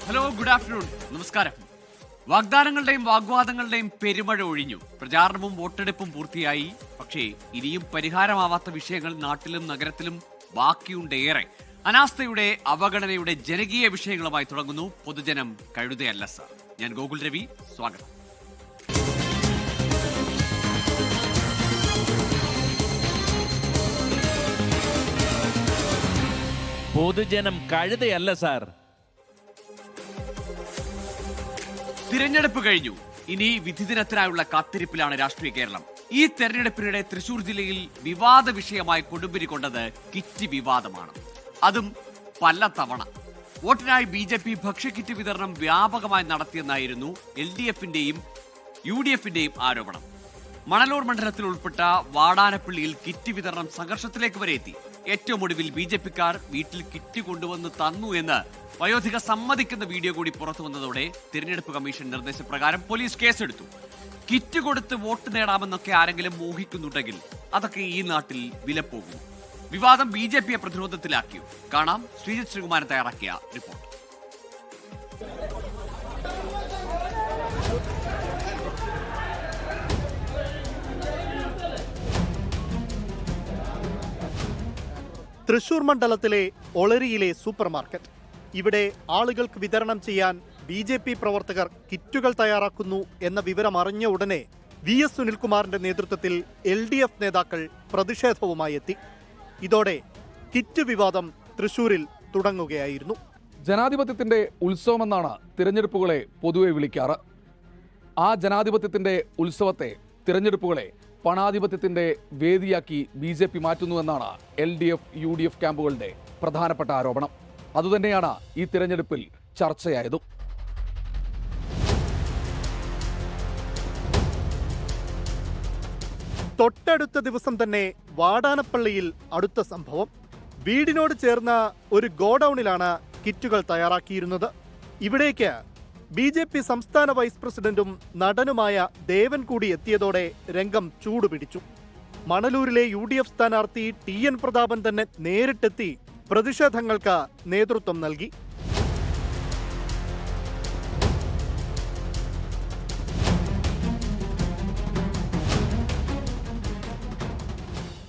Hello, good afternoon, നമസ്കാരം. വാഗ്ദാനങ്ങളുടെയും വാഗ്വാദങ്ങളുടെയും പെരുമഴ ഒഴിഞ്ഞു. പ്രചാരണവും വോട്ടെടുപ്പും പൂർത്തിയായി. പക്ഷേ ഇനിയും പരിഹാരമാവാത്ത വിഷയങ്ങൾ നാട്ടിലും നഗരത്തിലും ബാക്കിയുണ്ട് ഏറെ. അനാസ്ഥയുടെ, അവഗണനയുടെ ജനകീയ വിഷയങ്ങളുമായി തുടങ്ങുന്നു പൊതുജനം കഴുതയല്ല സർ. ഞാൻ ഗോകുൽ രവി, സ്വാഗതം. പൊതുജനം കഴുതയല്ല സാർ. തിരഞ്ഞെടുപ്പ് കഴിഞ്ഞു. ഇനി വിധി ദിനത്തിനായുള്ള കാത്തിരിപ്പിലാണ് രാഷ്ട്രീയ കേരളം. ഈ തെരഞ്ഞെടുപ്പിനിടെ തൃശൂർ ജില്ലയിൽ വിവാദ വിഷയമായി കൊടുമ്പിരി കൊണ്ടത് കിറ്റ് വിവാദമാണ്. അതും പലതവണ. വോട്ടിനായി BJP ഭക്ഷ്യക്കിറ്റ് വിതരണം വ്യാപകമായി നടത്തിയെന്നായിരുന്നു LDFന്റെയും UDFന്റെയും ആരോപണം. മണലൂർ മണ്ഡലത്തിൽ ഉൾപ്പെട്ട വാടാനപ്പള്ളിയിൽ കിറ്റ് വിതരണം സംഘർഷത്തിലേക്ക് വരെ എത്തി. ഏറ്റവും ഒടുവിൽ BJPക്കാർ വീട്ടിൽ കിറ്റ് കൊണ്ടുവന്ന് തന്നു എന്ന് വയോധിക സമ്മതിക്കുന്ന വീഡിയോ കൂടി പുറത്തു വന്നതോടെ തിരഞ്ഞെടുപ്പ് കമ്മീഷൻ നിർദ്ദേശപ്രകാരം പോലീസ് കേസെടുത്തു. കിറ്റ് കൊടുത്ത് വോട്ട് നേടാമെന്നൊക്കെ ആരെങ്കിലും മോഹിക്കുന്നുണ്ടെങ്കിൽ അതൊക്കെ ഈ നാട്ടിൽ വിലപ്പോകും. വിവാദം BJPയെ പ്രതിരോധത്തിലാക്കിയോ? കാണാം ശ്രീജിത് ശ്രീകുമാരൻ തയ്യാറാക്കിയ റിപ്പോർട്ട്. തൃശൂർ മണ്ഡലത്തിലെ ഒളരിയിലെ സൂപ്പർ മാർക്കറ്റ്. ഇവിടെ ആളുകൾക്ക് വിതരണം ചെയ്യാൻ BJP പ്രവർത്തകർ കിറ്റുകൾ തയ്യാറാക്കുന്നു എന്ന വിവരം അറിഞ്ഞ ഉടനെ VS സുനിൽകുമാറിന്റെ നേതൃത്വത്തിൽ LDF നേതാക്കൾ പ്രതിഷേധവുമായി എത്തി. ഇതോടെ കിറ്റ് വിവാദം തൃശൂരിൽ തുടങ്ങുകയായിരുന്നു. ജനാധിപത്യത്തിന്റെ ഉത്സവമെന്നാണ് തിരഞ്ഞെടുപ്പുകളെ പൊതുവെ വിളിക്കാറ്. ആ ജനാധിപത്യത്തിന്റെ ഉത്സവത്തെ, തിരഞ്ഞെടുപ്പുകളെ പണാധിപത്യത്തിന്റെ വേദിയാക്കി BJP മാറ്റുന്നുവെന്നാണ് LDF UDF ക്യാമ്പുകളുടെ പ്രധാനപ്പെട്ട ആരോപണം. അതുതന്നെയാണ് ഈ തിരഞ്ഞെടുപ്പിൽ ചർച്ചയായതും. തൊട്ടടുത്ത ദിവസം തന്നെ വാടാനപ്പള്ളിയിൽ അടുത്ത സംഭവം. വീടിനോട് ചേർന്ന ഒരു ഗോഡൌണിലാണ് കിറ്റുകൾ തയ്യാറാക്കിയിരുന്നത്. ഇവിടേക്ക് BJP സംസ്ഥാന വൈസ് പ്രസിഡന്റും നടനുമായ ദേവൻ കൂടി എത്തിയതോടെ രംഗം ചൂടുപിടിച്ചു. മണലൂരിലെ UDF സ്ഥാനാർത്ഥി TN പ്രതാപൻ തന്നെ നേരിട്ടെത്തി പ്രതിഷേധങ്ങൾക്ക് നേതൃത്വം നൽകി.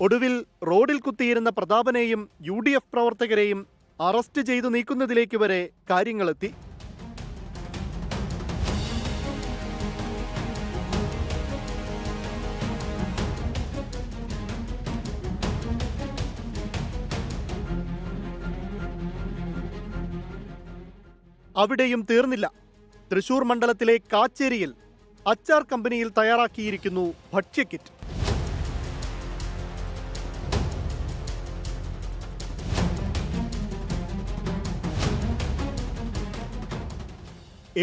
ഒടുവിൽ റോഡിൽ കുത്തിയിരുന്ന പ്രതാപനെയും UDF പ്രവർത്തകരെയും അറസ്റ്റ് ചെയ്തു നീക്കുന്നതിലേക്ക് വരെ കാര്യങ്ങളെത്തി. അവിടെയും തീർന്നില്ല. തൃശൂർ മണ്ഡലത്തിലെ കാച്ചേരിയിൽ അച്ചാർ കമ്പനിയിൽ തയ്യാറാക്കിയിരിക്കുന്നു ഭക്ഷ്യക്കിറ്റ്.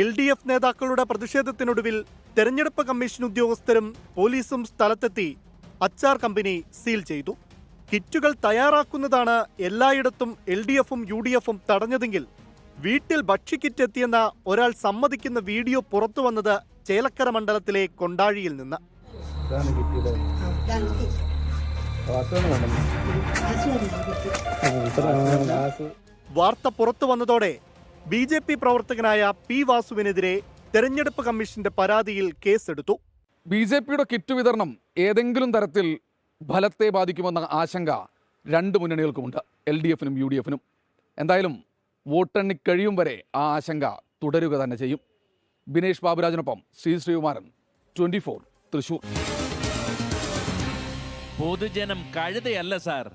LDF നേതാക്കളുടെ പ്രതിഷേധത്തിനൊടുവിൽ തെരഞ്ഞെടുപ്പ് കമ്മീഷൻ ഉദ്യോഗസ്ഥരും പോലീസും സ്ഥലത്തെത്തി അച്ചാർ കമ്പനി സീൽ ചെയ്തു. കിറ്റുകൾ തയ്യാറാക്കുന്നതാണ് എല്ലായിടത്തും LDFും UDFും തടഞ്ഞതെങ്കിൽ വീട്ടിൽ ഭക്ഷ്യക്കിറ്റ് എത്തിയെന്ന ഒരാൾ സമ്മതിക്കുന്ന വീഡിയോ പുറത്തു വന്നത് ചേലക്കര മണ്ഡലത്തിലെ കൊണ്ടാഴിയിൽ നിന്ന്. വാർത്ത പുറത്തു വന്നതോടെ BJP പ്രവർത്തകനായ P വാസുവിനെതിരെ തെരഞ്ഞെടുപ്പ് കമ്മീഷന്റെ പരാതിയിൽ കേസെടുത്തു. BJPയുടെ കിറ്റ് വിതരണം ഏതെങ്കിലും തരത്തിൽ ഫലത്തെ ബാധിക്കുമെന്ന ആശങ്ക രണ്ട് മുന്നണികൾക്കുമുണ്ട്, LDFനും UDFനും. എന്തായാലും വോട്ടെണ്ണി കഴിയും വരെ ആ ആശങ്ക തുടരുക തന്നെ ചെയ്യും. ബിനേഷ് ബാബുരാജിനൊപ്പം ശ്രീകുമാരൻ, 24 തൃശൂർ. പൊതുജനം കഴുതയല്ല സാർ.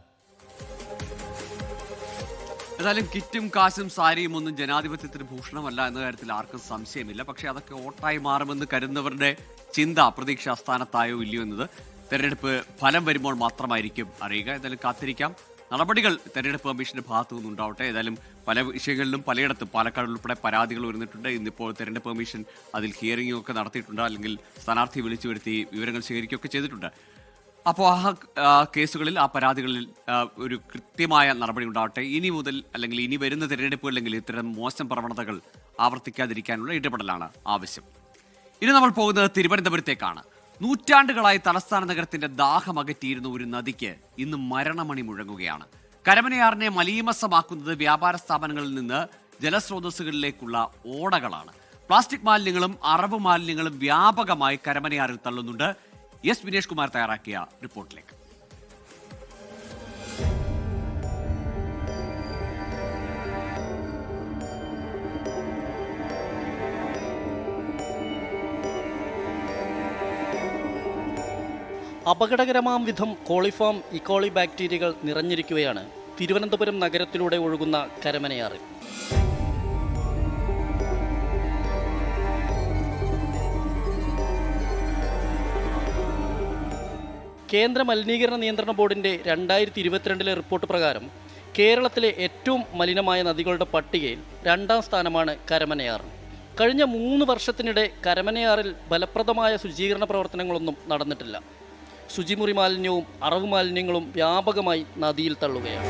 ഏതായാലും കിറ്റും കാശും സാരിയും ഒന്നും ജനാധിപത്യത്തിന് ഭൂഷണമല്ല എന്ന കാര്യത്തിൽ ആർക്കും സംശയമില്ല. പക്ഷേ അതൊക്കെ വോട്ടായി മാറുമെന്ന് കരുതുന്നവരുടെ ചിന്ത പ്രതീക്ഷ സ്ഥാനത്തായോ ഇല്ലയോ എന്നത് തെരഞ്ഞെടുപ്പ് ഫലം വരുമ്പോൾ മാത്രമായിരിക്കും അറിയുക. ഏതായാലും കാത്തിരിക്കാം. നടപടികൾ തെരഞ്ഞെടുപ്പ് കമ്മീഷന്റെ ഭാഗത്തു നിന്നുണ്ടാവട്ടെ. ഏതായാലും പല വിഷയങ്ങളിലും പലയിടത്തും പാലക്കാട് ഉൾപ്പെടെ പരാതികൾ ഉയർന്നിട്ടുണ്ട്. ഇന്നിപ്പോൾ തെരഞ്ഞെടുപ്പ് കമ്മീഷൻ അതിൽ ഹിയറിംഗ് ഒക്കെ നടത്തിയിട്ടുണ്ട്, അല്ലെങ്കിൽ സ്ഥാനാർത്ഥി വിളിച്ചു വരുത്തി വിവരങ്ങൾ ശേഖരിക്കുകയൊക്കെ ചെയ്തിട്ടുണ്ട്. അപ്പോൾ ആ കേസുകളിൽ, ആ പരാതികളിൽ ഒരു കൃത്യമായ നടപടി ഉണ്ടാവട്ടെ. ഇനി മുതൽ, അല്ലെങ്കിൽ ഇനി വരുന്ന തിരഞ്ഞെടുപ്പുകളിലെങ്കിൽ ഇത്തരം മോശം പ്രവണതകൾ ആവർത്തിക്കാതിരിക്കാനുള്ള ഇടപെടലാണ് ആവശ്യം. ഇനി നമ്മൾ പോകുന്നത് തിരുവനന്തപുരത്തേക്കാണ്. നൂറ്റാണ്ടുകളായി തലസ്ഥാന നഗരത്തിന്റെ ദാഹമകറ്റിയിരുന്ന ഒരു നദിക്ക് ഇന്ന് മരണമണി മുഴങ്ങുകയാണ്. കരമനയാറിനെ മലീമസമാക്കുന്നത് വ്യാപാര സ്ഥാപനങ്ങളിൽ നിന്ന് ജലസ്രോതസ്സുകളിലേക്കുള്ള ഓടകളാണ്. പ്ലാസ്റ്റിക് മാലിന്യങ്ങളും അറവ് മാലിന്യങ്ങളും വ്യാപകമായി കരമനയാറിൽ തള്ളുന്നുണ്ട്. എസ് വിനേഷ് കുമാർ തയ്യാറാക്കിയ റിപ്പോർട്ടിലേക്ക്. അപകടകരമാം വിധം കോളിഫോം ഇക്കോളി ബാക്ടീരിയകൾ നിറഞ്ഞിരിക്കുകയാണ് തിരുവനന്തപുരം നഗരത്തിലൂടെ ഒഴുകുന്ന കരമനയാറിൽ. കേന്ദ്ര മലിനീകരണ നിയന്ത്രണ ബോർഡിൻ്റെ 2022 റിപ്പോർട്ട് പ്രകാരം കേരളത്തിലെ ഏറ്റവും മലിനമായ നദികളുടെ പട്ടികയിൽ 2ാം സ്ഥാനമാണ് കരമനയാർ. കഴിഞ്ഞ 3 വർഷത്തിനിടെ കരമനയാറിൽ ഫലപ്രദമായ ശുചീകരണ പ്രവർത്തനങ്ങളൊന്നും നടന്നിട്ടില്ല. ശുചിമുറി മാലിന്യവും അറവ് മാലിന്യങ്ങളും വ്യാപകമായി നദിയിൽ തള്ളുകയാണ്.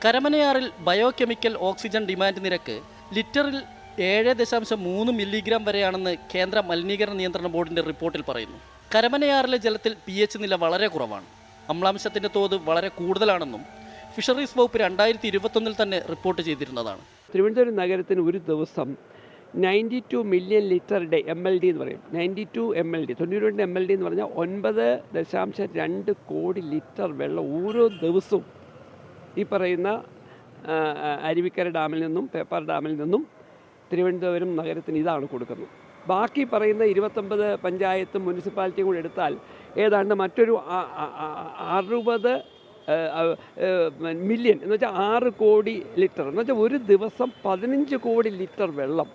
കരമനയാറിൽ ബയോകെമിക്കൽ ഓക്സിജൻ ഡിമാൻഡ് നിരക്ക് ലിറ്ററിൽ 7.3 മില്ലിഗ്രാം വരെയാണെന്ന് കേന്ദ്ര മലിനീകരണ നിയന്ത്രണ ബോർഡിൻ്റെ റിപ്പോർട്ടിൽ പറയുന്നു. കരമനയാറിലെ ജലത്തിൽ pH നില വളരെ കുറവാണ്. അമ്ലാംശത്തിൻ്റെ തോത് വളരെ കൂടുതലാണെന്നും ഫിഷറീസ് വകുപ്പ് 2021 തന്നെ റിപ്പോർട്ട് ചെയ്തിരുന്നതാണ്. തിരുവനന്തപുരം നഗരത്തിന് ഒരു ദിവസം 92 മില്യൺ ലിറ്ററുടെ MLD എന്ന് പറയും. 92 MLD 92 MLD എന്ന് പറഞ്ഞാൽ 9.2 കോടി ലിറ്റർ വെള്ളം ഓരോ ദിവസവും ഈ പറയുന്ന അരുവിക്കര ഡാമിൽ നിന്നും പേപ്പാർ ഡാമിൽ നിന്നും തിരുവനന്തപുരം നഗരത്തിന് ഇതാണ് കൊടുക്കുന്നത്. ബാക്കി പറയുന്ന 29 പഞ്ചായത്തും മുനിസിപ്പാലിറ്റിയും കൂടെ എടുത്താൽ ഏതാണ്ട് മറ്റൊരു 60 മില്യൺ എന്ന് വെച്ചാൽ 6 കോടി ലിറ്റർ എന്ന് വെച്ചാൽ ഒരു ദിവസം 15 കോടി ലിറ്റർ വെള്ളം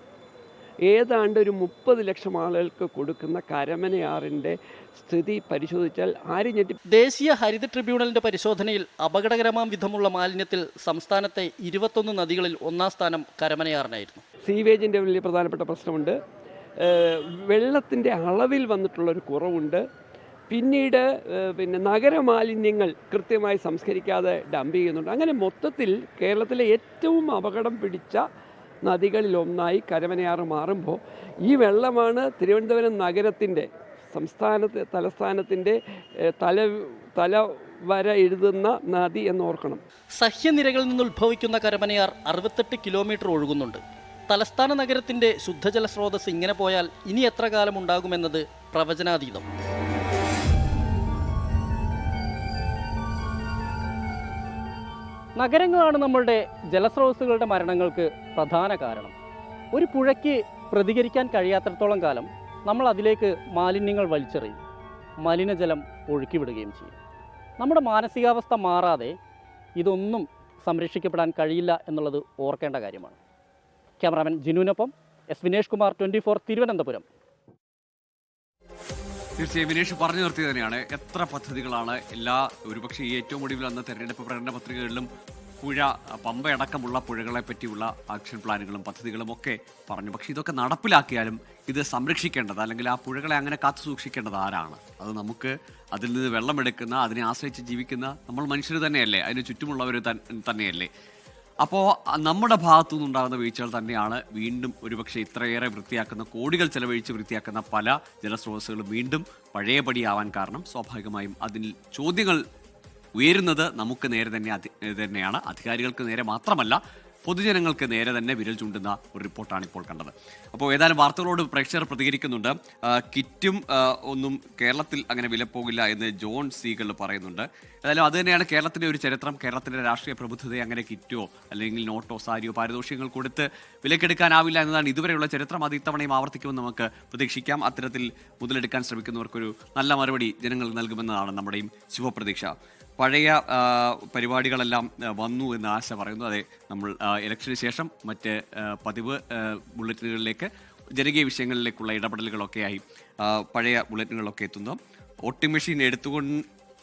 ഏതാണ്ട് ഒരു 30 ലക്ഷം ആളുകൾക്ക് കൊടുക്കുന്ന കരമനയാറിൻ്റെ സ്ഥിതി പരിശോധിച്ചാൽ ആരും ഞെട്ടി. ദേശീയ ഹരിത ട്രിബ്യൂണലിൻ്റെ പരിശോധനയിൽ അപകടകരമാം വിധമുള്ള മാലിന്യത്തിൽ സംസ്ഥാനത്തെ 21 നദികളിൽ 1ാം സ്ഥാനം കരമനയാറിനായിരുന്നു. സീവേജിൻ്റെ വലിയ പ്രധാനപ്പെട്ട പ്രശ്നമുണ്ട്. വെള്ളത്തിൻ്റെ അളവിൽ വന്നിട്ടുള്ളൊരു കുറവുണ്ട്. പിന്നീട് നഗരമാലിന്യങ്ങൾ കൃത്യമായി സംസ്കരിക്കാതെ ഡംപ് ചെയ്യുന്നുണ്ട്. അങ്ങനെ മൊത്തത്തിൽ കേരളത്തിലെ ഏറ്റവും അപകടം പിടിച്ച നദികളിലൊന്നായി കരമനയാറ് മാറുമ്പോൾ ഈ വെള്ളമാണ് തിരുവനന്തപുരം നഗരത്തിൻ്റെ തലസ്ഥാനത്തിൻ്റെ തലവര എഴുതുന്ന നദി എന്നോർക്കണം. സഹ്യനിരകളിൽ നിന്ന് ഉത്ഭവിക്കുന്ന കരമനയാർ 68 കിലോമീറ്റർ ഒഴുകുന്നുണ്ട്. തലസ്ഥാന നഗരത്തിൻ്റെ ശുദ്ധജല സ്രോതസ് ഇങ്ങനെ പോയാൽ ഇനി എത്ര കാലം ഉണ്ടാകുമെന്നത് പ്രവചനാതീതം. നഗരങ്ങളാണ് നമ്മളുടെ ജലസ്രോതസ്സുകളുടെ മരണങ്ങൾക്ക് പ്രധാന കാരണം. ഒരു പുഴയ്ക്ക് പ്രതികരിക്കാൻ കഴിയാത്തിടത്തോളം കാലം നമ്മൾ അതിലേക്ക് മാലിന്യങ്ങൾ വലിച്ചെറിയും, മലിനജലം ഒഴുക്കിവിടുകയും ചെയ്യും. നമ്മുടെ മാനസികാവസ്ഥ മാറാതെ ഇതൊന്നും സംരക്ഷിക്കപ്പെടാൻ കഴിയില്ല എന്നുള്ളത് ഓർക്കേണ്ട കാര്യമാണ്. ക്യാമറാമാൻ ജിനുവിനൊപ്പം എസ് വിനേഷ് കുമാർ, 24 തിരുവനന്തപുരം. തീർച്ചയായും വിനേഷ് പറഞ്ഞു നിർത്തിയത് തന്നെയാണ്. എത്ര പദ്ധതികളാണ് ഒരുപക്ഷെ ഈ ഏറ്റവും ഒടുവിൽ വന്ന തെരഞ്ഞെടുപ്പ് പ്രകടന പത്രികകളിലും പമ്പയടക്കമുള്ള പുഴകളെ പറ്റിയുള്ള ആക്ഷൻ പ്ലാനുകളും പദ്ധതികളും ഒക്കെ പറഞ്ഞു. പക്ഷേ ഇതൊക്കെ നടപ്പിലാക്കിയാലും ഇത് സംരക്ഷിക്കേണ്ടത് അല്ലെങ്കിൽ ആ പുഴകളെ അങ്ങനെ കാത്തു സൂക്ഷിക്കേണ്ടത് ആരാണ്? അത് നമുക്ക് അതിൽ നിന്ന് വെള്ളമെടുക്കുന്ന, അതിനെ ആശ്രയിച്ച് ജീവിക്കുന്ന നമ്മൾ മനുഷ്യർ തന്നെയല്ലേ, അതിന് ചുറ്റുമുള്ളവർ തന്നെയല്ലേ? അപ്പോൾ നമ്മുടെ ഭാഗത്തു നിന്നുണ്ടാകുന്ന വീഴ്ചകൾ തന്നെയാണ് വീണ്ടും ഒരുപക്ഷെ ഇത്രയേറെ വൃത്തിയാക്കുന്ന, കോടികൾ ചെലവഴിച്ച് വൃത്തിയാക്കുന്ന പല ജലസ്രോതസ്സുകളും വീണ്ടും പഴയപടിയാവാൻ കാരണം. സ്വാഭാവികമായും അതിൽ ചോദ്യങ്ങൾ ഉയരുന്നത് നമുക്ക് നേരെ തന്നെയാണ്. അധികാരികൾക്ക് നേരെ മാത്രമല്ല, പൊതുജനങ്ങൾക്ക് നേരെ തന്നെ വിരൽ ചൂണ്ടുന്ന ഒരു റിപ്പോർട്ടാണ് ഇപ്പോൾ കണ്ടത്. അപ്പോൾ ഏതായാലും വാർത്തകളോട് പ്രേക്ഷകർ പ്രതികരിക്കുന്നുണ്ട്. കിറ്റും ഒന്നും കേരളത്തിൽ അങ്ങനെ വിലപ്പോകില്ല എന്ന് ജോൺ സീഗൾ പറയുന്നുണ്ട്. ഏതായാലും അത് തന്നെയാണ് കേരളത്തിൻ്റെ ഒരു ചരിത്രം. കേരളത്തിൻ്റെ രാഷ്ട്രീയ പ്രബുദ്ധതയെ അങ്ങനെ കിറ്റോ അല്ലെങ്കിൽ നോട്ടോ സാരിയോ പാരിതോഷികങ്ങൾ കൊടുത്ത് വിലക്കെടുക്കാനാവില്ല എന്നതാണ് ഇതുവരെയുള്ള ചരിത്രം. അത് ഇത്തവണയും ആവർത്തിക്കുമെന്ന് നമുക്ക് പ്രതീക്ഷിക്കാം. അത്തരത്തിൽ മുതലെടുക്കാൻ ശ്രമിക്കുന്നവർക്കൊരു നല്ല മറുപടി ജനങ്ങൾ നൽകുമെന്നതാണ് നമ്മുടെയും ശുഭപ്രതീക്ഷ. പഴയ പരിപാടികളെല്ലാം വന്നു എന്ന് ആശ പറയുന്നു. അതെ, നമ്മൾ ഇലക്ഷന് ശേഷം മറ്റ് പതിവ് ബുള്ളറ്റിനുകളിലേക്ക്, ജനകീയ വിഷയങ്ങളിലേക്കുള്ള ഇടപെടലുകളൊക്കെയായി പഴയ ബുള്ളറ്റിനുകളൊക്കെ എത്തുന്നു. വോട്ടിംഗ് മെഷീൻ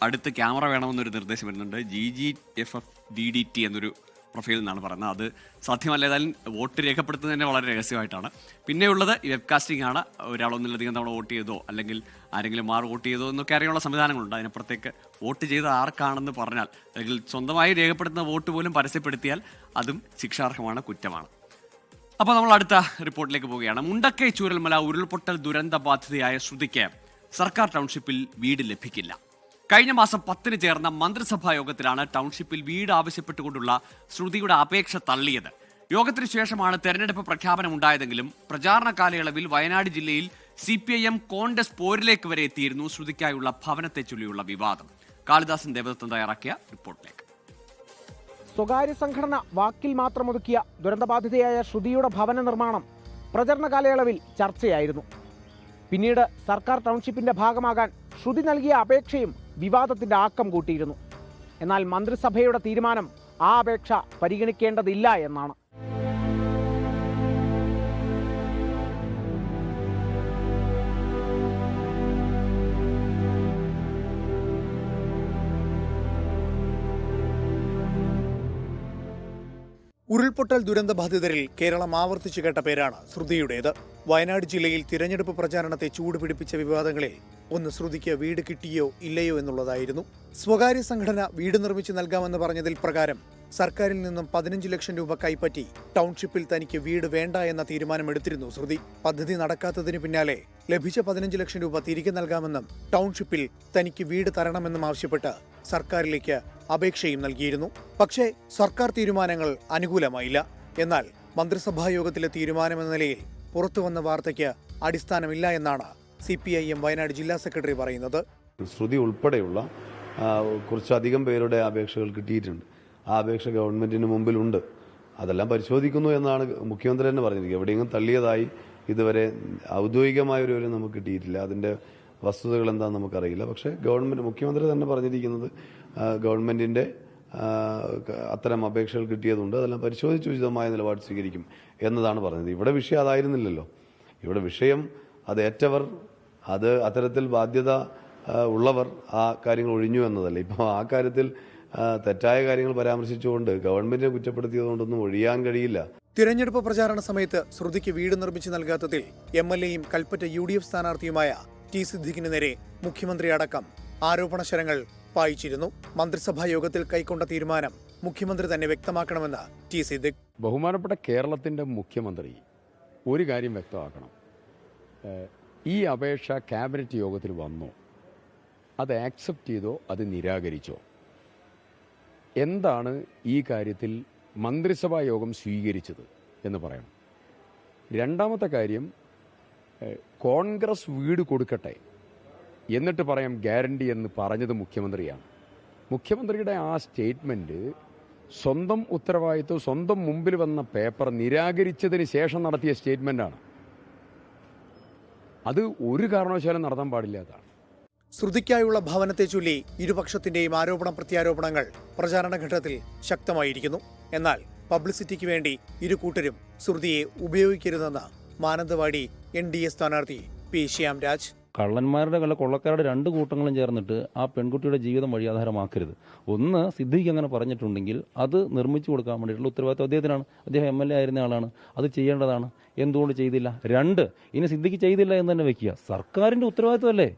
അടുത്ത് ക്യാമറ വേണമെന്നൊരു നിർദ്ദേശം വരുന്നുണ്ട്. GGFFDDT എന്നൊരു പ്രൊഫൈലിൽ നിന്നാണ് പറയുന്നത്. അത് സാധ്യമല്ല. ഏതായാലും വോട്ട് രേഖപ്പെടുത്തുന്നത് വളരെ രഹസ്യമായിട്ടാണ്. പിന്നെയുള്ളത് ഈ വെബ്കാസ്റ്റിംഗ് ആണ്. ഒരാളൊന്നിലധികം തവണ വോട്ട് ചെയ്തോ അല്ലെങ്കിൽ ആരെങ്കിലും വോട്ട് ചെയ്തോ എന്നൊക്കെ അറിയാനുള്ള സംവിധാനങ്ങളുണ്ട്. അതിനപ്പുറത്തേക്ക് വോട്ട് ചെയ്ത് ആർക്കാണെന്ന് പറഞ്ഞാൽ അല്ലെങ്കിൽ സ്വന്തമായി രേഖപ്പെടുത്തുന്ന വോട്ട് പോലും പരസ്യപ്പെടുത്തിയാൽ അതും ശിക്ഷാർഹമാണ്, കുറ്റമാണ്. അപ്പോൾ നമ്മൾ അടുത്ത റിപ്പോർട്ടിലേക്ക് പോവുകയാണ്. മുണ്ടക്കൈ ചൂരൽമല ഉരുൾപൊട്ടൽ ദുരന്ത ബാധിതയായ ശ്രുതിക്ക് സർക്കാർ ടൗൺഷിപ്പിൽ വീട് ലഭിക്കില്ല. കഴിഞ്ഞ മാസം 10 ചേർന്ന മന്ത്രിസഭാ യോഗത്തിലാണ് ടൗൺഷിപ്പിൽ വീട് ആവശ്യപ്പെട്ടുകൊണ്ടുള്ള ശ്രുതിയുടെ അപേക്ഷ തള്ളിയത്. യോഗത്തിന് ശേഷമാണ് തെരഞ്ഞെടുപ്പ് പ്രഖ്യാപനം ഉണ്ടായതെങ്കിലും പ്രചാരണ കാലയളവിൽ വയനാട് ജില്ലയിൽ CPIM കോൺഗ്രസ് പോരിലേക്ക് വരെ എത്തിയിരുന്നു ശ്രുതിക്കായുള്ള ഭവനത്തെ ചൊല്ലിയുള്ള വിവാദം. കാളിദാസൻ ദേവദത്തൻ തയ്യാറാക്കിയ റിപ്പോർട്ടിലേക്ക്. സ്വകാര്യ സംഘടന വാക്കിൽ മാത്രം ഒതുക്കിയ ദുരന്തബാധിതയായ ശ്രുതിയുടെ ഭവന നിർമ്മാണം പ്രചരണ കാലയളവിൽ ചർച്ചയായിരുന്നു. പിന്നീട് സർക്കാർ ടൗൺഷിപ്പിന്റെ ഭാഗമാകാൻ ശ്രുതി നൽകിയ അപേക്ഷയും വിവാദത്തിന്റെ ആക്കം കൂട്ടിയിരുന്നു. എന്നാൽ മന്ത്രിസഭയുടെ തീരുമാനം ആ അപേക്ഷ പരിഗണിക്കേണ്ടതില്ല എന്നാണ്. ഉരുൾപൊട്ടൽ ദുരന്തബാധിതരിൽ കേരളം ആവർത്തിച്ചു കേട്ട പേരാണ് ശ്രുതിയുടേത്. വയനാട് ജില്ലയിൽ തിരഞ്ഞെടുപ്പ് പ്രചാരണത്തെ ചൂടുപിടിപ്പിച്ച വിവാദങ്ങളിൽ ഒന്ന് ശ്രുതിക്ക് വീട് കിട്ടിയോ ഇല്ലയോ എന്നുള്ളതായിരുന്നു. സ്വകാര്യ സംഘടന വീട് നിർമ്മിച്ചു നൽകാമെന്ന് പറഞ്ഞതിൽ പ്രകാരം സർക്കാരിൽ നിന്നും 15 ലക്ഷം രൂപ കൈപ്പറ്റി ടൗൺഷിപ്പിൽ തനിക്ക് വീട് വേണ്ട എന്ന തീരുമാനമെടുത്തിരുന്നു ശ്രുതി. പദ്ധതി നടക്കാത്തതിന് പിന്നാലെ ലഭിച്ച 15 ലക്ഷം രൂപ തിരികെ നൽകാമെന്നും ടൗൺഷിപ്പിൽ തനിക്ക് വീട് തരണമെന്നും ആവശ്യപ്പെട്ട് സർക്കാരിലേക്ക് അപേക്ഷയും നൽകിയിരുന്നു. പക്ഷേ സർക്കാർ തീരുമാനങ്ങൾ അനുകൂലമായില്ല. എന്നാൽ മന്ത്രിസഭാ യോഗത്തിലെ തീരുമാനമെന്ന നിലയിൽ പുറത്തുവന്ന വാർത്തയ്ക്ക് അടിസ്ഥാനമില്ല എന്നാണ് CPIM വയനാട് ജില്ലാ സെക്രട്ടറി പറയുന്നത്. ശ്രുതി ഉൾപ്പെടെയുള്ള കുറച്ചധികം പേരുടെ അപേക്ഷകൾ കിട്ടിയിട്ടുണ്ട്. ആ അപേക്ഷ ഗവൺമെന്റിന് മുമ്പിലുണ്ട്. അതെല്ലാം പരിശോധിക്കുന്നു എന്നാണ് മുഖ്യമന്ത്രി തന്നെ പറഞ്ഞിരിക്കുന്നത്. എവിടെയെങ്കിലും തള്ളിയതായി ഇതുവരെ ഔദ്യോഗികമായ ഒരു വിവരം നമുക്ക് കിട്ടിയിട്ടില്ല. അതിന്റെ വസ്തുതകൾ എന്താണെന്ന് നമുക്കറിയില്ല. പക്ഷേ മുഖ്യമന്ത്രി തന്നെ പറഞ്ഞിരിക്കുന്നത് ഗവൺമെന്റിന്റെ അത്തരം അപേക്ഷകൾ കിട്ടിയതുണ്ട്. അതെല്ലാം പരിശോധിച്ച് ഉചിതമായ നിലപാട് സ്വീകരിക്കും എന്നതാണ് പറഞ്ഞത്. ഇവിടെ വിഷയം അതായിരുന്നില്ലല്ലോ. ഇവിടെ വിഷയം അത് ഏറ്റവർ, അത് അത്തരത്തിൽ ബാധ്യത ഉള്ളവർ ആ കാര്യങ്ങൾ ഒഴിഞ്ഞു എന്നതല്ല. ഇപ്പോൾ ആ കാര്യത്തിൽ തെറ്റായ കാര്യങ്ങൾ പരാമർശിച്ചുകൊണ്ട് ഗവൺമെന്റിനെ കുറ്റപ്പെടുത്തിയതുകൊണ്ടൊന്നും ഒഴിയാൻ കഴിയില്ല. തിരഞ്ഞെടുപ്പ് പ്രചാരണ സമയത്ത് ശ്രുതിക്ക് വീട് നിർമ്മിച്ചു നൽകാത്തതിൽ MLAയും കൽപ്പറ്റ UDF സ്ഥാനാർത്ഥിയുമായ T സിദ്ദിഖിന് നേരെ മുഖ്യമന്ത്രി അടക്കം ആരോപണ ശരങ്ങൾ പായിച്ചിരുന്നു. മന്ത്രിസഭാ യോഗത്തിൽ കൈക്കൊണ്ട തീരുമാനം മുഖ്യമന്ത്രി തന്നെ വ്യക്തമാക്കണമെന്ന് T സിദ്ദിഖ്. ബഹുമാനപ്പെട്ട കേരളത്തിന്റെ മുഖ്യമന്ത്രി ഒരു കാര്യം വ്യക്തമാക്കണം. ഈ അപേക്ഷ ക്യാബിനറ്റ് യോഗത്തിൽ വന്നോ, അത് ആക്സെപ്റ്റ് ചെയ്തോ, അത് നിരാകരിച്ചോ, എന്താണ് ഈ കാര്യത്തിൽ മന്ത്രിസഭാ യോഗം സ്വീകരിച്ചത് എന്ന് പറയണം. രണ്ടാമത്തെ കാര്യം, കോൺഗ്രസ് വീട് കൊടുക്കട്ടെ എന്നിട്ട് പറയാം ഗ്യാരണ്ടി എന്ന് പറഞ്ഞത് മുഖ്യമന്ത്രിയാണ്. മുഖ്യമന്ത്രിയുടെ ആ സ്റ്റേറ്റ്മെൻറ്റ് സ്വന്തം ഉത്തരവാദിത്വം, സ്വന്തം മുമ്പിൽ വന്ന പേപ്പർ നിരാകരിച്ചതിന് ശേഷം നടത്തിയ സ്റ്റേറ്റ്മെൻറ്റാണ്. അത് ഒരു കാരണവശാലും നടത്താൻ പാടില്ലാത്തതാണ്. ശ്രുതിക്കായുള്ള ഭവനത്തെ ചൊല്ലി ഇരുപക്ഷത്തിന്റെയും ആരോപണ പ്രത്യാരോപണങ്ങൾ പ്രചാരണ ഘട്ടത്തിൽ ശക്തമായിരിക്കുന്നു. എന്നാൽ പബ്ലിസിറ്റിക്ക് വേണ്ടി ഇരു കൂട്ടരും ശ്രുതിയെ ഉപയോഗിക്കരുതെന്ന് മാനന്തവാടി NDA സ്ഥാനാർത്ഥി P ശ്യാംരാജ്. കള്ളന്മാരുടെ കൊള്ളക്കാരുടെ രണ്ട് കൂട്ടങ്ങളും ചേർന്നിട്ട് ആ പെൺകുട്ടിയുടെ ജീവിതം വഴിയാധാരമാക്കരുത്. ഒന്ന്, സിദ്ദിഖ് അങ്ങനെ പറഞ്ഞിട്ടുണ്ടെങ്കിൽ അത് നിർമ്മിച്ചു കൊടുക്കാൻ വേണ്ടിയിട്ടുള്ള ഉത്തരവാദിത്വം അദ്ദേഹത്തിനാണ്. അദ്ദേഹം MLA ആയിരുന്ന ആളാണ്, അത് ചെയ്യേണ്ടതാണ്. എന്തുകൊണ്ട് ചെയ്തില്ല? രണ്ട്, ഇനി സിദ്ദിഖ് ചെയ്തില്ല എന്ന് തന്നെ വെക്കുക, സർക്കാരിൻ്റെ ഉത്തരവാദിത്വമല്ലേ?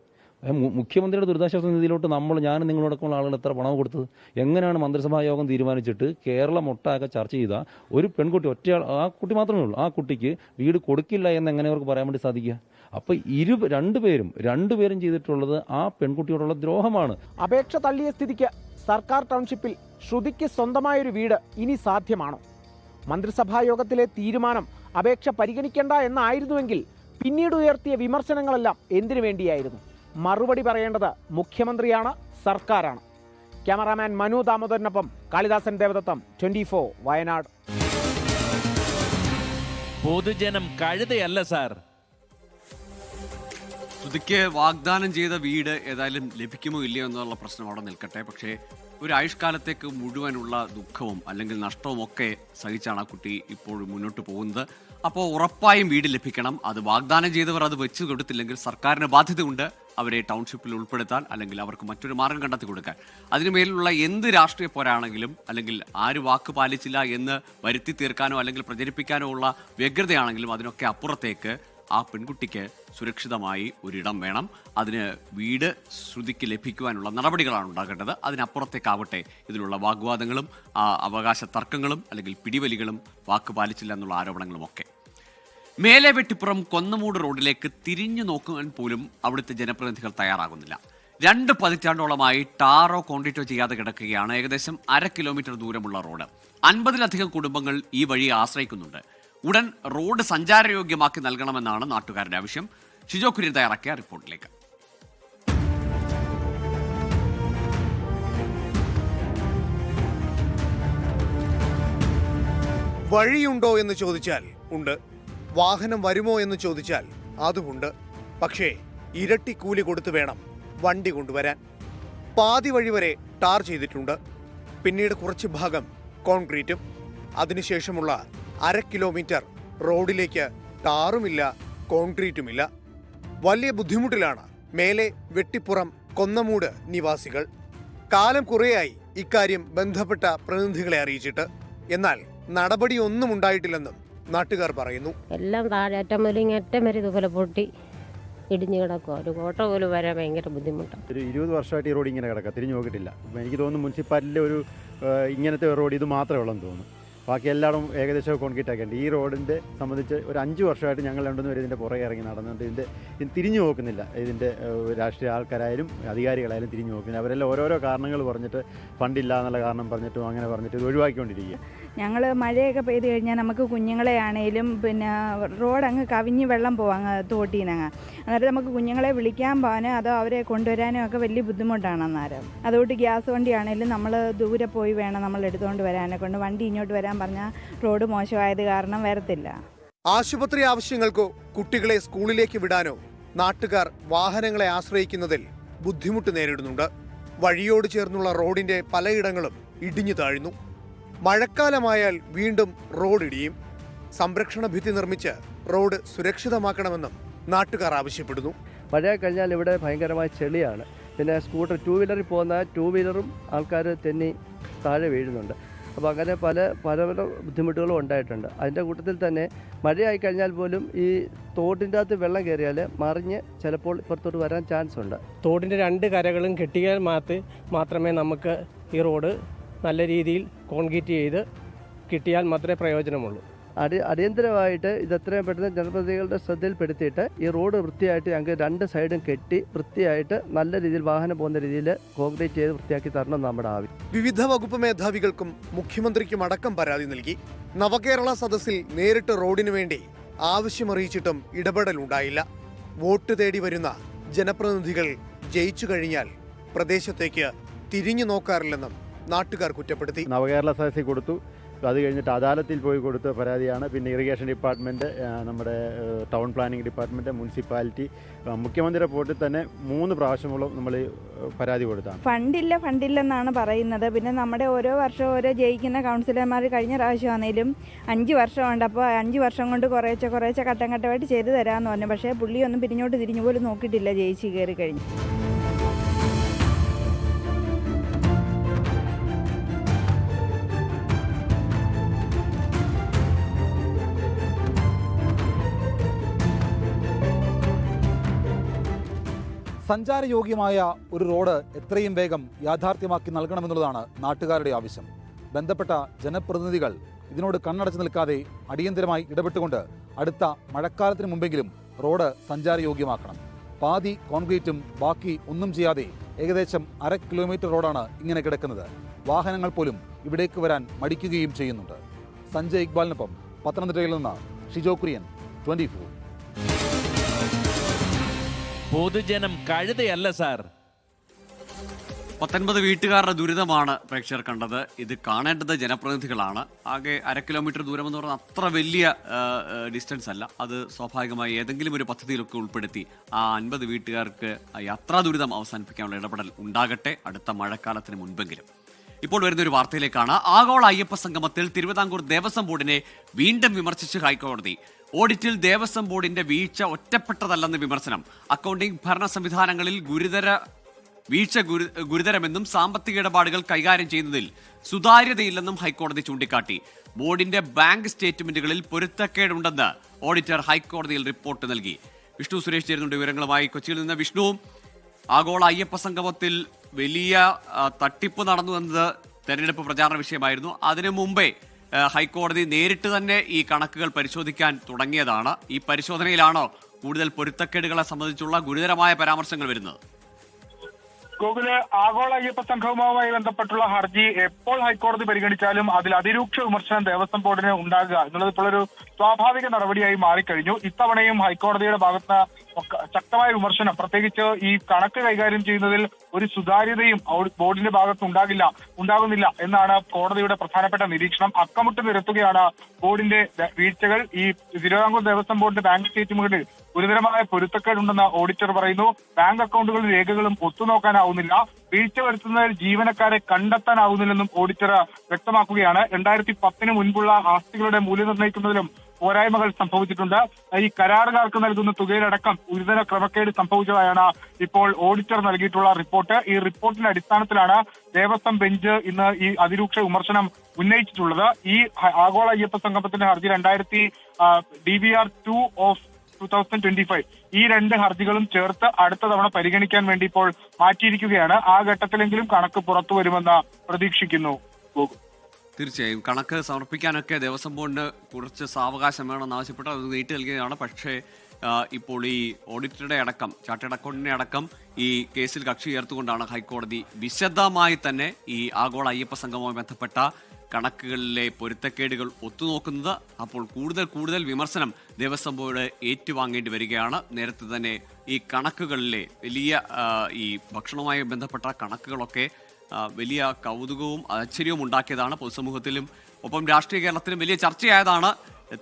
മുഖ്യമന്ത്രിയുടെ ദുരിതാശ്വാസ നിധിയിലോട്ട് ഞാനും നിങ്ങളോടൊക്കെയുള്ള ആളുകൾ എത്ര പണം കൊടുത്തത്? എങ്ങനെയാണ് മന്ത്രിസഭാ യോഗം തീരുമാനിച്ചിട്ട് കേരളം ഒട്ടാകെ ചർച്ച ചെയ്ത ഒരു പെൺകുട്ടി, ഒറ്റയാൾ, ആ കുട്ടി മാത്രമേ ഉള്ളൂ, ആ കുട്ടിക്ക് വീട് കൊടുക്കില്ല എന്ന് എങ്ങനെ അവർക്ക് പറയാൻ വേണ്ടി സാധിക്കുക? അപ്പോൾ രണ്ടുപേരും ചെയ്തിട്ടുള്ളത് ആ പെൺകുട്ടിയോടുള്ള ദ്രോഹമാണ്. അപേക്ഷ തള്ളിയ സ്ഥിതിക്ക് സർക്കാർ ടൗൺഷിപ്പിൽ ശ്രുതിക്ക് സ്വന്തമായൊരു വീട് ഇനി സാധ്യമാണോ? മന്ത്രിസഭാ യോഗത്തിലെ തീരുമാനം അപേക്ഷ പരിഗണിക്കേണ്ട എന്നായിരുന്നുവെങ്കിൽ പിന്നീട് ഉയർത്തിയ വിമർശനങ്ങളെല്ലാം എന്തിനു വേണ്ടിയായിരുന്നു? മറുപടി പറയേണ്ടത് മുഖ്യമന്ത്രിയാണ്, സർക്കാരാണ്. ക്യാമറാമാൻ മനു ദാമോദരനൊപ്പം കാളിദാസൻ ദേവദത്തം, 24 വയനാട്. പൊതുജനം കഴുതയല്ല സാർ. ശ്രുതിക്ക് വാഗ്ദാനം ചെയ്ത വീട് ഏതായാലും ലഭിക്കുമോ ഇല്ലയോ എന്നുള്ള പ്രശ്നം അവിടെ നിൽക്കട്ടെ. പക്ഷേ ഒരു ആയുഷ്കാലത്തേക്ക് മുഴുവനുള്ള ദുഃഖവും അല്ലെങ്കിൽ നഷ്ടവും ഒക്കെ സഹിച്ചാണ് ആ കുട്ടി ഇപ്പോഴും മുന്നോട്ട് പോകുന്നത്. അപ്പോൾ ഉറപ്പായും വീട് ലഭിക്കണം. അത് വാഗ്ദാനം ചെയ്തവർ അത് വെച്ച് കൊടുത്തില്ലെങ്കിൽ സർക്കാരിന് ബാധ്യതയുണ്ട് അവരെ ടൗൺഷിപ്പിൽ ഉൾപ്പെടുത്താൻ, അല്ലെങ്കിൽ അവർക്ക് മറ്റൊരു മാർഗം കണ്ടെത്തി കൊടുക്കാൻ. അതിനുമേലുള്ള എന്ത് രാഷ്ട്രീയ പോരാണെങ്കിലും, അല്ലെങ്കിൽ ആര് വാക്ക് പാലിച്ചില്ല എന്ന് വരുത്തി തീർക്കാനോ അല്ലെങ്കിൽ പ്രചരിപ്പിക്കാനോ ഉള്ള വ്യഗ്രതയാണെങ്കിലും അതിനൊക്കെ അപ്പുറത്തേക്ക് ആ പെൺകുട്ടിക്ക് സുരക്ഷിതമായി ഒരിടം വേണം. അതിന് വീട് ശ്രുതിക്ക് ലഭിക്കുവാനുള്ള നടപടികളാണ് ഉണ്ടാകേണ്ടത്. അതിനപ്പുറത്തേക്കാവട്ടെ ഇതിലുള്ള വാഗ്വാദങ്ങളും അവകാശ തർക്കങ്ങളും അല്ലെങ്കിൽ പിടിവലികളും വാക്ക് പാലിച്ചില്ല എന്നുള്ള ആരോപണങ്ങളുമൊക്കെ. മേലെ വെട്ടിപ്പുറം കൊന്നമൂട് റോഡിലേക്ക് തിരിഞ്ഞു നോക്കുവാൻ പോലും അവിടുത്തെ ജനപ്രതിനിധികൾ തയ്യാറാകുന്നില്ല. 2 പതിറ്റാണ്ടോളമായി ടാറോ കോൺക്രീറ്റോ ചെയ്യാതെ കിടക്കുകയാണ് ഏകദേശം 1/2 കിലോമീറ്റർ ദൂരമുള്ള റോഡ്. 50-ലധികം കുടുംബങ്ങൾ ഈ വഴി ആശ്രയിക്കുന്നുണ്ട്. ഉടൻ റോഡ് സഞ്ചാരയോഗ്യമാക്കി നൽകണമെന്നാണ് നാട്ടുകാരുടെ ആവശ്യം. ഷിജോ കുര്യൻ തയ്യാറാക്കിയ റിപ്പോർട്ടിലേക്ക്. വഴിയുണ്ടോ എന്ന് ചോദിച്ചാൽ ഉണ്ട്, വാഹനം വരുമോ എന്ന് ചോദിച്ചാൽ അതുമുണ്ട്. പക്ഷേ ഇരട്ടി കൂലി കൊടുത്തു വേണം വണ്ടി കൊണ്ടുവരാൻ. പാതി വഴി വരെ ടാർ ചെയ്തിട്ടുണ്ട്, പിന്നീട് കുറച്ച് ഭാഗം കോൺക്രീറ്റും. അതിനുശേഷമുള്ള 1/2 കിലോമീറ്റർ റോഡിലേക്ക് ടാറുമില്ല, കോൺക്രീറ്റുമില്ല. വലിയ ബുദ്ധിമുട്ടിലാണ് മേലെ വെട്ടിപ്പുറം കൊന്നമൂട് നിവാസികൾ. കാലം കുറേയായി ഇക്കാര്യം ബന്ധപ്പെട്ട പ്രതിനിധികളെ അറിയിച്ചിട്ട്, എന്നാൽ നടപടിയൊന്നും ഉണ്ടായിട്ടില്ലെന്നും നാട്ടുകാർ പറയുന്നു. എല്ലാം താഴെ അറ്റം മുതൽ ഇങ്ങറ്റം വരെ ഇതുപോലെ പൊട്ടി ഇടിഞ്ഞു കിടക്കുക. ഒരു കോട്ട പോലും വരാൻ ഭയങ്കര ബുദ്ധിമുട്ടാണ്. ഒരു 20 വർഷമായിട്ട് ഈ റോഡ് ഇങ്ങനെ കിടക്കുക, തിരിഞ്ഞു നോക്കിയിട്ടില്ല. എനിക്ക് തോന്നുന്നു മുനിസിപ്പാലിറ്റിയിലെ ഒരു ഇങ്ങനത്തെ റോഡ് ഇത് മാത്രമേ ഉള്ളെന്ന് തോന്നുന്നു. ബാക്കി എല്ലായിടും ഏകദേശം കോൺക്രീറ്റ് ആക്കിയിട്ടുണ്ട്. ഈ റോഡിൻ്റെ സംബന്ധിച്ച് ഒരു 5 വർഷമായിട്ട് ഞങ്ങൾ രണ്ടുമൂന്ന് പേര് ഇതിൻ്റെ പുറകെ ഇറങ്ങി നടന്നുകൊണ്ട് ഇത് തിരിഞ്ഞു നോക്കുന്നില്ല. ഇതിൻ്റെ രാഷ്ട്രീയ ആൾക്കാരായാലും അധികാരികളായാലും തിരിഞ്ഞു നോക്കുന്നില്ല. അവരെല്ലാം ഓരോരോ കാരണങ്ങൾ പറഞ്ഞിട്ട്, ഫണ്ടില്ല എന്നുള്ള കാരണം പറഞ്ഞിട്ടും അങ്ങനെ പറഞ്ഞിട്ട് ഇത് ഒഴിവാക്കിക്കൊണ്ടിരിക്കുക. ഞങ്ങൾ മഴയൊക്കെ പെയ്ത് കഴിഞ്ഞാൽ നമുക്ക് കുഞ്ഞുങ്ങളെ ആണെങ്കിലും പിന്നെ റോഡ് അങ്ങ് കവിഞ്ഞ് വെള്ളം പോവാം അങ്ങ് തോട്ടീനങ്ങ്. അന്നേരം നമുക്ക് കുഞ്ഞുങ്ങളെ വിളിക്കാൻ പോകാനോ അതോ അവരെ കൊണ്ടുവരാനോ ഒക്കെ വലിയ ബുദ്ധിമുട്ടാണ് അന്നേരം. അതുകൊണ്ട് ഗ്യാസ് വണ്ടിയാണെങ്കിലും നമ്മൾ ദൂരെ പോയി വേണം നമ്മൾ എടുത്തുകൊണ്ട് വരാനെ കൊണ്ട്. വണ്ടി ഇങ്ങോട്ട് വരാൻ പറഞ്ഞാൽ റോഡ് മോശമായത് കാരണം വരത്തില്ല. ആശുപത്രി ആവശ്യങ്ങൾക്കോ കുട്ടികളെ സ്കൂളിലേക്ക് വിടാനോ നാട്ടുകാർ വാഹനങ്ങളെ ആശ്രയിക്കുന്നതിൽ ബുദ്ധിമുട്ട് നേരിടുന്നുണ്ട്. വഴിയോട് ചേർന്നുള്ള റോഡിന്റെ പലയിടങ്ങളും ഇടിഞ്ഞു താഴ്ന്നു. മഴക്കാലമായാൽ വീണ്ടും റോഡ് ഇടിയും. സംരക്ഷണ ഭിത്തി നിർമ്മിച്ച് റോഡ് സുരക്ഷിതമാക്കണമെന്നും നാട്ടുകാർ ആവശ്യപ്പെടുന്നു. മഴ കഴിഞ്ഞാൽ ഇവിടെ ഭയങ്കരമായ ചെളിയാണ്. പിന്നെ സ്കൂട്ടർ 2 വീലറിൽ പോകുന്ന 2 വീലറും ആൾക്കാർ തെന്നി താഴെ വീഴുന്നുണ്ട്. അപ്പോൾ അങ്ങനെ പല ബുദ്ധിമുട്ടുകളും ഉണ്ടായിട്ടുണ്ട്. അതിൻ്റെ കൂട്ടത്തിൽ തന്നെ മഴയായി കഴിഞ്ഞാൽ പോലും ഈ തോട്ടിൻ്റെ അകത്ത് വെള്ളം കയറിയാൽ മറിഞ്ഞ് ചിലപ്പോൾ ഇപ്പുറത്തോട്ട് വരാൻ ചാൻസ് ഉണ്ട്. തോടിൻ്റെ 2 കരകളും കെട്ടിയാൽ മാത്രമേ നമുക്ക് ഈ റോഡ് നല്ല രീതിയിൽ കോൺക്രീറ്റ് ചെയ്ത് കിട്ടിയാൽ മാത്രമേ പ്രയോജനമുള്ളൂ. അടിയന്തരമായിട്ട് ഇതെത്രയും പെട്ടെന്ന് ജനപ്രതിനിധികളുടെ ശ്രദ്ധയിൽപ്പെടുത്തിയിട്ട് ഈ റോഡ് വൃത്തിയായിട്ട് ഞങ്ങൾക്ക് 2 സൈഡും കെട്ടി വൃത്തിയായിട്ട് നല്ല രീതിയിൽ വാഹനം പോകുന്ന രീതിയിൽ കോൺക്രീറ്റ് ചെയ്ത് വൃത്തിയാക്കി തരണം നമ്മുടെ ആവശ്യം. വിവിധ വകുപ്പ് മേധാവികൾക്കും മുഖ്യമന്ത്രിക്കും അടക്കം പരാതി നൽകി. നവകേരള സദസ്സിൽ നേരിട്ട് റോഡിനു വേണ്ടി ആവശ്യമറിയിച്ചിട്ടും ഇടപെടലുണ്ടായില്ല. വോട്ട് തേടി വരുന്ന ജനപ്രതിനിധികൾ ജയിച്ചു കഴിഞ്ഞാൽ പ്രദേശത്തേക്ക് തിരിഞ്ഞു നോക്കാറില്ലെന്നും നാട്ടുകാർ കുറ്റപ്പെടുത്തി. നവകേരള സദസ്സിൽ കൊടുത്തു, അത് കഴിഞ്ഞിട്ട് അദാലത്തിൽ പോയി കൊടുത്ത പരാതിയാണ്. പിന്നെ ഇറിഗേഷൻ ഡിപ്പാർട്ട്മെൻറ്റ്, നമ്മുടെ ടൗൺ പ്ലാനിംഗ് ഡിപ്പാർട്ട്മെൻറ്റ്, മുനിസിപ്പാലിറ്റി, മുഖ്യമന്ത്രിയുടെ പോർട്ടിൽ തന്നെ 3 പ്രാവശ്യമുള്ള നമ്മൾ പരാതി കൊടുത്താണ്. ഫണ്ടില്ലെന്നാണ് പറയുന്നത്. പിന്നെ നമ്മുടെ ഓരോ വർഷവും ഓരോ ജയിക്കുന്ന കൗൺസിലർമാർ കഴിഞ്ഞ പ്രാവശ്യമാണെങ്കിലും 5 വർഷമുണ്ട്. അപ്പോൾ 5 വർഷം കൊണ്ട് കുറേശ്ശെ ഘട്ടം ഘട്ടമായിട്ട് ചെയ്തു തരാമെന്ന് പറഞ്ഞു. പക്ഷേ പുള്ളിയൊന്നും പിരിഞ്ഞോട്ട് തിരിഞ്ഞു പോലും നോക്കിയിട്ടില്ല ജയിച്ച് കയറി കഴിഞ്ഞു. സഞ്ചാരയോഗ്യമായ ഒരു റോഡ് എത്രയും വേഗം യാഥാർത്ഥ്യമാക്കി നൽകണമെന്നുള്ളതാണ് നാട്ടുകാരുടെ ആവശ്യം. ബന്ധപ്പെട്ട ജനപ്രതിനിധികൾ ഇതിനോട് കണ്ണടച്ചു നിൽക്കാതെ അടിയന്തരമായി ഇടപെട്ടുകൊണ്ട് അടുത്ത മഴക്കാലത്തിന് മുമ്പെങ്കിലും റോഡ് സഞ്ചാരയോഗ്യമാക്കണം. പാതി കോൺക്രീറ്റും ബാക്കി ഒന്നും ചെയ്യാതെ ഏകദേശം 1/2 കിലോമീറ്റർ റോഡാണ് ഇങ്ങനെ കിടക്കുന്നത്. വാഹനങ്ങൾ പോലും ഇവിടേക്ക് വരാൻ മടിക്കുകയും ചെയ്യുന്നുണ്ട്. സഞ്ജയ് ഇക്ബാലിനൊപ്പം പത്തനംതിട്ടയിൽ നിന്ന് ഷിജോ കുര്യൻ, 24. പൊതുജനം കഴുതയല്ല സാർ. 19 വീട്ടുകാരുടെ ദുരിതമാണ് പ്രേക്ഷകർ കണ്ടത്. ഇത് കാണേണ്ടത് ജനപ്രതിനിധികളാണ്. ആകെ 1/2 കിലോമീറ്റർ ദൂരമെന്ന് പറഞ്ഞാൽ അത്ര വലിയ ഡിസ്റ്റൻസ് അല്ല. അത് സ്വാഭാവികമായി ഏതെങ്കിലും ഒരു പദ്ധതിയിലൊക്കെ ഉൾപ്പെടുത്തി ആ 50 വീട്ടുകാർക്ക് യാത്രാ ദുരിതം അവസാനിപ്പിക്കാനുള്ള ഇടപെടൽ ഉണ്ടാകട്ടെ അടുത്ത മഴക്കാലത്തിന് മുൻപെങ്കിലും. ഇപ്പോൾ വരുന്നൊരു വാർത്തയിലേക്കാണ്. ആഗോള അയ്യപ്പ സംഗമത്തിൽ തിരുവിതാംകൂർ ദേവസ്വം ബോർഡിനെ വീണ്ടും വിമർശിച്ച് ഹൈക്കോടതി. ഓഡിറ്റിൽ ദേവസ്വം ബോർഡിന്റെ വീഴ്ച ഒറ്റപ്പെട്ടതല്ലെന്ന് വിമർശനം. അക്കൗണ്ടിംഗ് ഭരണ സംവിധാനങ്ങളിൽ ഗുരുതരമെന്നും സാമ്പത്തിക ഇടപാടുകൾ കൈകാര്യം ചെയ്യുന്നതിൽ സുതാര്യതയില്ലെന്നും ഹൈക്കോടതി ചൂണ്ടിക്കാട്ടി. ബോർഡിന്റെ ബാങ്ക് സ്റ്റേറ്റ്മെന്റുകളിൽ പൊരുത്തക്കേടുണ്ടെന്ന് ഓഡിറ്റർ ഹൈക്കോടതിയിൽ റിപ്പോർട്ട് നൽകി. വിഷ്ണു സുരേഷ് ചേരുന്നുണ്ട് വിവരങ്ങളുമായി കൊച്ചിയിൽ നിന്ന്. വിഷ്ണു, ആഗോള അയ്യപ്പ സംഗമത്തിൽ വലിയ തട്ടിപ്പ് നടന്നു എന്നത് തെരഞ്ഞെടുപ്പ് പ്രചാരണ വിഷയമായിരുന്നു. അതിനു മുമ്പേ ഹൈക്കോടതി നേരിട്ട് തന്നെ ഈ കണക്കുകൾ പരിശോധിക്കാൻ തുടങ്ങിയതാണ്. ഈ പരിശോധനയിലാണോ കൂടുതൽ പൊരുത്തക്കേടുകളെ സംബന്ധിച്ചുള്ള ഗുരുതരമായ പരാമർശങ്ങൾ വരുന്നത്? ഗോകുല്, ആഗോള അയ്യപ്പ സംഗമവുമായി ബന്ധപ്പെട്ടുള്ള ഹർജി എപ്പോൾ ഹൈക്കോടതി പരിഗണിച്ചാലും അതിൽ അതിരൂക്ഷ വിമർശനം ദേവസ്വം ബോർഡിന് ഉണ്ടാകുക എന്നുള്ളത് ഇപ്പോൾ ഒരു സ്വാഭാവിക നടപടിയായി മാറിക്കഴിഞ്ഞു. ഇത്തവണയും ഹൈക്കോടതിയുടെ ഭാഗത്ത് ശക്തമായ വിമർശനം, പ്രത്യേകിച്ച് ഈ കണക്ക് കൈകാര്യം ചെയ്യുന്നതിൽ ഒരു സുതാര്യതയും ബോർഡിന്റെ ഭാഗത്ത് ഉണ്ടാകുന്നില്ല എന്നാണ് കോടതിയുടെ പ്രധാനപ്പെട്ട നിരീക്ഷണം. അക്കമിട്ട് നിരത്തുകയാണ് ബോർഡിന്റെ വീഴ്ചകൾ. ഈ തിരുവിതാംകൂർ ദേവസ്വം ബോർഡിന്റെ ബാങ്ക് സ്റ്റേറ്റ്മെന്റുകളിൽ ഗുരുതരമായ പൊരുത്തക്കേടുണ്ടെന്ന് ഓഡിറ്റർ പറയുന്നു. ബാങ്ക് അക്കൗണ്ടുകളിൽ രേഖകളും ഒത്തുനോക്കാനാവുന്നില്ല, വീഴ്ച വരുത്തുന്നതിൽ ജീവനക്കാരെ കണ്ടെത്താനാവുന്നില്ലെന്നും ഓഡിറ്റർ വ്യക്തമാക്കുകയാണ്. 2010 മുൻപുള്ള ആസ്തികളുടെ മൂല്യം നിർണ്ണയിക്കുന്നതിലും പോരായ്മകൾ സംഭവിച്ചിട്ടുണ്ട്. ഈ കരാറുകാർക്ക് നൽകുന്ന തുകയിലടക്കം ഗുരുതര ക്രമക്കേട് സംഭവിച്ചതായാണ് ഇപ്പോൾ ഓഡിറ്റർ നൽകിയിട്ടുള്ള റിപ്പോർട്ട്. ഈ റിപ്പോർട്ടിന്റെ അടിസ്ഥാനത്തിലാണ് ദേവസ്വം ബെഞ്ച് ഇന്ന് ഈ അതിരൂക്ഷ വിമർശനം ഉന്നയിച്ചിട്ടുള്ളത്. ഈ ആഗോള അയ്യപ്പ സംഗമത്തിന്റെ ഹർജി 2000 DBR 2 ഓഫ് 2025 ഈ 2 ഹർജികളും ചേർത്ത് അടുത്ത തവണ പരിഗണിക്കാൻ വേണ്ടി ഇപ്പോൾ മാറ്റിയിരിക്കുകയാണ്. ആ ഘട്ടത്തിലെങ്കിലും കണക്ക് പുറത്തു വരുമെന്ന് പ്രതീക്ഷിക്കുന്നു. തീർച്ചയായും കണക്ക് സമർപ്പിക്കാനൊക്കെ ദേവസ്വം ബോർഡിന് കുറച്ച് സാവകാശം വേണമെന്ന് ആവശ്യപ്പെട്ട് അത് നീട്ടി നൽകുകയാണ്. പക്ഷേ ഇപ്പോൾ ഈ ഓഡിറ്ററുടെ അടക്കം ചാർട്ടേഡ് അക്കൗണ്ടിനെ അടക്കം ഈ കേസിൽ കക്ഷി ചേർത്തുകൊണ്ടാണ് ഹൈക്കോടതി വിശദമായി തന്നെ ഈ ആഗോള അയ്യപ്പ സംഗമവുമായി ബന്ധപ്പെട്ട കണക്കുകളിലെ പൊരുത്തക്കേടുകൾ ഒത്തുനോക്കുന്നത്. അപ്പോൾ കൂടുതൽ വിമർശനം ദേവസ്വം ബോർഡ് ഏറ്റുവാങ്ങേണ്ടി വരികയാണ്. നേരത്തെ തന്നെ ഈ കണക്കുകളിലെ വലിയ ഈ ഭക്ഷണവുമായി ബന്ധപ്പെട്ട കണക്കുകളൊക്കെ വലിയ കൗതുകവും ആശ്ചര്യവും ഉണ്ടാക്കിയതാണ്. പൊതുസമൂഹത്തിലും ഒപ്പം രാഷ്ട്രീയ കേരളത്തിലും വലിയ ചർച്ചയായതാണ്.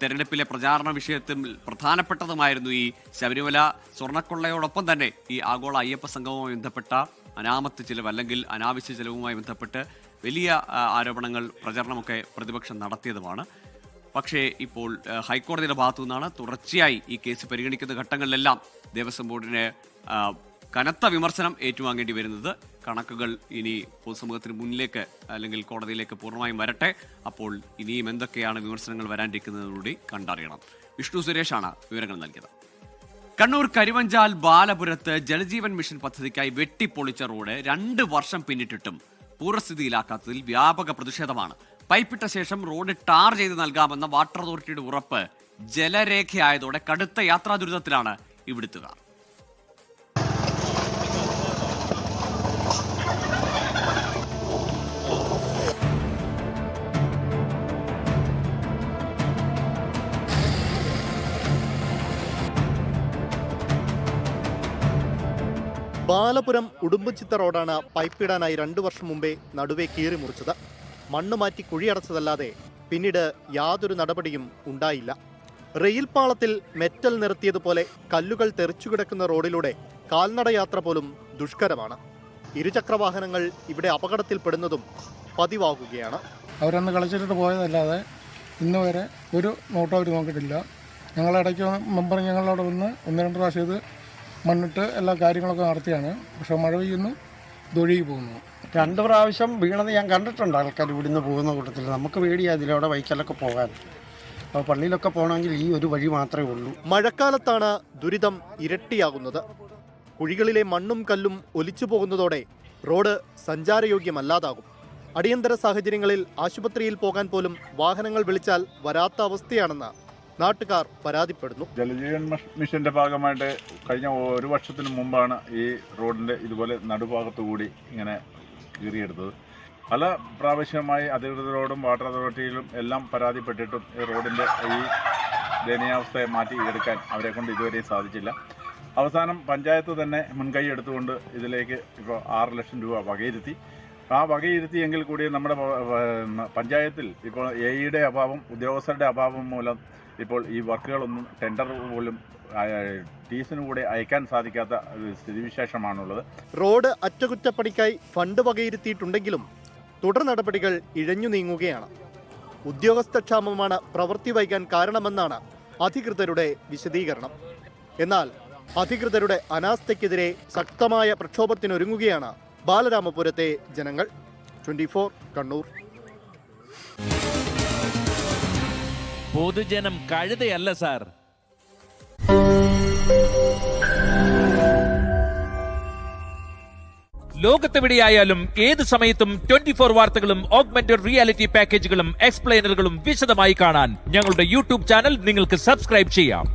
തെരഞ്ഞെടുപ്പിലെ പ്രചാരണ വിഷയത്തിൽ പ്രധാനപ്പെട്ടതുമായിരുന്നു ഈ ശബരിമല സ്വർണ്ണക്കൊള്ളയോടൊപ്പം തന്നെ ഈ ആഗോള അയ്യപ്പ സംഗമവുമായി ബന്ധപ്പെട്ട അനാമത്ത് ചിലവ് അല്ലെങ്കിൽ അനാവശ്യ ചിലവുമായി ബന്ധപ്പെട്ട് വലിയ ആരോപണങ്ങൾ, പ്രചരണമൊക്കെ പ്രതിപക്ഷം നടത്തിയതുമാണ്. പക്ഷേ ഇപ്പോൾ ഹൈക്കോടതിയുടെ ഭാഗത്തു നിന്നാണ് തുടർച്ചയായി ഈ കേസ് പരിഗണിക്കുന്ന ഘട്ടങ്ങളിലെല്ലാം ദേവസ്വം ബോർഡിന് കനത്ത വിമർശനം ഏറ്റുവാങ്ങേണ്ടി വരുന്നത്. കണക്കുകൾ ഇനി പൊതുസമൂഹത്തിന് മുന്നിലേക്ക് അല്ലെങ്കിൽ കോടതിയിലേക്ക് പൂർണ്ണമായും വരട്ടെ. അപ്പോൾ ഇനിയും എന്തൊക്കെയാണ് വിമർശനങ്ങൾ വരാനിരിക്കുന്നതിലൂടെ കണ്ടറിയണം. വിഷ്ണു സുരേഷാണ് വിവരങ്ങൾ നൽകിയത്. കണ്ണൂർ കരിവഞ്ചാൽ ബാലപുരത്ത് ജലജീവൻ മിഷൻ പദ്ധതിക്കായി വെട്ടിപ്പൊളിച്ച റോഡ് 2 വർഷം പിന്നിട്ടിട്ടും പൂർവ്വസ്ഥിതിയിലാക്കാത്തതിൽ വ്യാപക പ്രതിഷേധമാണ്. പൈപ്പിട്ട ശേഷം റോഡ് ടാർ ചെയ്ത് നൽകാമെന്ന വാട്ടർ അതോറിറ്റിയുടെ ഉറപ്പ് ജലരേഖയായതോടെ കടുത്ത യാത്രാ ദുരിതത്തിലാണ് ഇവിടുത്തുകാർ. ബാലപുരം ഉടുമ്പുചിത്ത റോഡാണ് പൈപ്പിടാനായി 2 വർഷം മുമ്പേ നടുവേ കീറി മുറിച്ചത്. മണ്ണ് മാറ്റി കുഴിയടച്ചതല്ലാതെ പിന്നീട് യാതൊരു നടപടിയും ഉണ്ടായില്ല. റെയിൽ പാളത്തിൽ മെറ്റൽ നിരത്തിയതുപോലെ കല്ലുകൾ തെറിച്ചുകിടക്കുന്ന റോഡിലൂടെ കാൽനടയാത്ര പോലും ദുഷ്കരമാണ്. ഇരുചക്രവാഹനങ്ങൾ ഇവിടെ അപകടത്തിൽപ്പെടുന്നതും പതിവാകുകയാണ്. അവരന്ന് കളിച്ചിട്ട് പോയതല്ലാതെ ഇന്ന് വരെ ഒരു നോട്ടം അവർ നോക്കിയിട്ടില്ല. ഞങ്ങളിടയ്ക്ക് മെമ്പർ ഞങ്ങളവിടെ വന്ന് 1-2 പ്രാവശ്യം ഇത് മണ്ണിട്ട് എല്ലാ കാര്യങ്ങളൊക്കെ നടത്തിയാണ്. പക്ഷേ മഴ പെയ്യുന്നു, ഇതൊഴുകി പോകുന്നു. 2 പ്രാവശ്യം വീണത് ഞാൻ കണ്ടിട്ടുണ്ട്. ആൾക്കാർ ഇവിടുന്ന് പോകുന്ന കൂട്ടത്തിൽ നമുക്ക് പേടിയാണ് ഇതിലൂടെ ബൈക്കിലൊക്കെ പോകാൻ. അപ്പോൾ പള്ളിയിലൊക്കെ പോകണമെങ്കിൽ ഈ ഒരു വഴി മാത്രമേ ഉള്ളൂ. മഴക്കാലത്താണ് ദുരിതം ഇരട്ടിയാകുന്നത്. കുഴികളിലെ മണ്ണും കല്ലും ഒലിച്ചു പോകുന്നതോടെ റോഡ് സഞ്ചാരയോഗ്യമല്ലാതാകും. അടിയന്തര സാഹചര്യങ്ങളിൽ ആശുപത്രിയിൽ പോകാൻ പോലും വാഹനങ്ങൾ വിളിച്ചാൽ വരാത്ത അവസ്ഥയാണെന്ന് നാട്ടുകാർ പരാതിപ്പെടുന്നു. ജലജീവൻ മിഷന്റെ ഭാഗമായിട്ട് കഴിഞ്ഞ 1 വർഷത്തിന് മുമ്പാണ് ഈ റോഡിന്റെ ഇതുപോലെ നടുഭാഗത്തു കൂടി ഇങ്ങനെ കീറിയെടുത്തത്. പല പ്രാവശ്യമായി അധികൃതരോടും വാട്ടർ അതോറിറ്റിയിലും എല്ലാം പരാതിപ്പെട്ടിട്ടും ഈ റോഡിന്റെ ഈ ദയനീയാവസ്ഥയെ മാറ്റിയെടുക്കാൻ അവരെ കൊണ്ട് ഇതുവരെ സാധിച്ചില്ല. അവസാനം പഞ്ചായത്ത് തന്നെ മുൻകൈ എടുത്തുകൊണ്ട് ഇതിലേക്ക് ഇപ്പോൾ 6 ലക്ഷം രൂപ വകയിരുത്തി. ആ വകയിരുത്തിയെങ്കിൽ കൂടി നമ്മുടെ പഞ്ചായത്തിൽ ഇപ്പോൾ എയുടെ അഭാവം, ഉദ്യോഗസ്ഥരുടെ അഭാവം മൂലം ഇപ്പോൾ ഈ വർക്കുകളൊന്നും ടെൻഡർ പോലും ടീസിന് കൂടെ അയക്കാൻ സാധിക്കാത്ത സ്ഥിതിവിശേഷമാണുള്ളത്. റോഡ് അറ്റകുറ്റപ്പണിക്കായി ഫണ്ട് വകയിരുത്തിയിട്ടുണ്ടെങ്കിലും തുടർ നടപടികൾ ഇഴഞ്ഞു നീങ്ങുകയാണ്. ഉദ്യോഗസ്ഥക്ഷാമമാണ് പ്രവൃത്തി വൈകാൻ കാരണമെന്നാണ് അധികൃതരുടെ വിശദീകരണം. എന്നാൽ അധികൃതരുടെ അനാസ്ഥയ്ക്കെതിരെ ശക്തമായ പ്രക്ഷോഭത്തിനൊരുങ്ങുകയാണ് ബാലരാമപുരത്തെ ജനങ്ങൾ. 24 കണ്ണൂർ. പൊതുജനം കഴുതയല്ല സാർ. ലോകത്തെവിടെയായാലും ഏത് സമയത്തും 24 വാർത്തകളും ഓഗ്മെന്റഡ് റിയാലിറ്റി പാക്കേജുകളും എക്സ്പ്ലെയിനറുകളും വിശദമായി കാണാൻ ഞങ്ങളുടെ യൂട്യൂബ് ചാനൽ നിങ്ങൾക്ക് സബ്സ്ക്രൈബ് ചെയ്യാം.